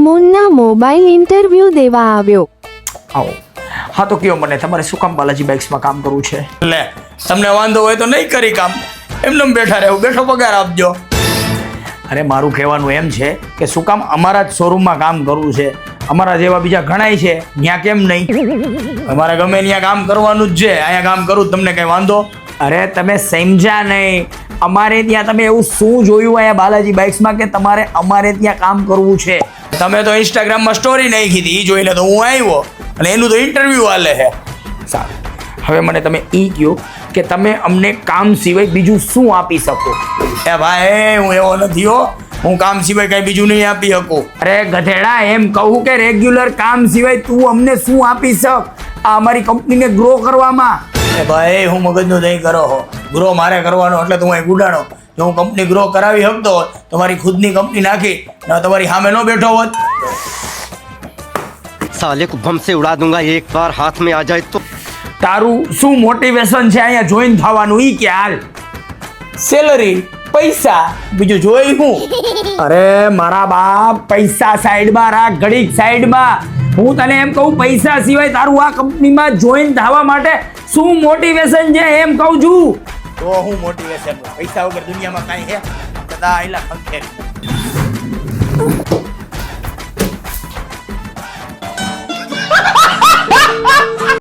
Munna mobile interview દેવા આવ્યો. આવો. હા તો કયો મને તમારે શું કામ બાલાજી બાઇક્સમાં કામ કરવું છે? લે તમને વાંધો હોય તો નહીં કરી કામ, એમને બેઠા રહેવું, બેઠો પગાર આપજો. અરે મારું કહેવાનું એમ છે કે શું કામ અમારા જ શોરૂમમાં કામ કરવું છે? અમારા જેવા બીજા ઘણાય છે, ત્યાં કેમ નહીં? અમારે ગમે ત્યાં કામ કરવાનું જ છે, અહીંયા કામ કરું તમને કઈ વાંધો? અરે તમે સમજ્યા નહીં. અમારે ત્યાં તમે એવું શું જોયું અહીંયા બાલાજી બાઇક્સમાં કે તમારે અમારે ત્યાં કામ કરવું છે? તમે તો ઇન્સ્ટાગ્રામમાં સ્ટોરી નાખી હતી, એ જોઈને તો હું આવ્યો અને એનું તો ઇન્ટરવ્યુ હાલે છે. સારું, હવે મને તમે એ કહો કે તમે અમને કામ સિવાય બીજું શું આપી શકો? એ ભાઈ હું એવો નથી હો, હું કામ સિવાય કઈ બીજું નહીં આપી શકું. અરે ગધેડા, એમ કહું કે રેગ્યુલર કામ સિવાય તું અમને શું આપી શક આ અમારી કંપનીને ગ્રો કરવામાં? એ ભાઈ હું મગજનું નહીં કરો હો, ગ્રો મારે કરવાનો એટલે તું અહીં ગુડાણો. જો હું કંપની ગ્રો કરાવી શકતો હોત તમારી ખુદની કંપની નાખી ને તમારી સામે ન બેઠો હોત. साले को बम से उड़ा दूंगा एक बार हाथ में आ जाए तो. તારું શું મોટિવેશન છે અહીંયા જોઈન થવાનું? ઈ કે હાલ સેલરી, પૈસા, બીજું જોઈ હું? અરે મારા બાપ, પૈસા સાઈડમાં રાખ, ઘડીક સાઈડમાં. હું તને એમ કહું પૈસા સિવાય તારું આ કંપનીમાં જોઈન થવા માટે શું મોટિવેશન છે એમ કહું છું. તો હું મોટિવેશન, પૈસા વગર દુનિયામાં કાંઈ હે? કદા આયલા ખંખેરી.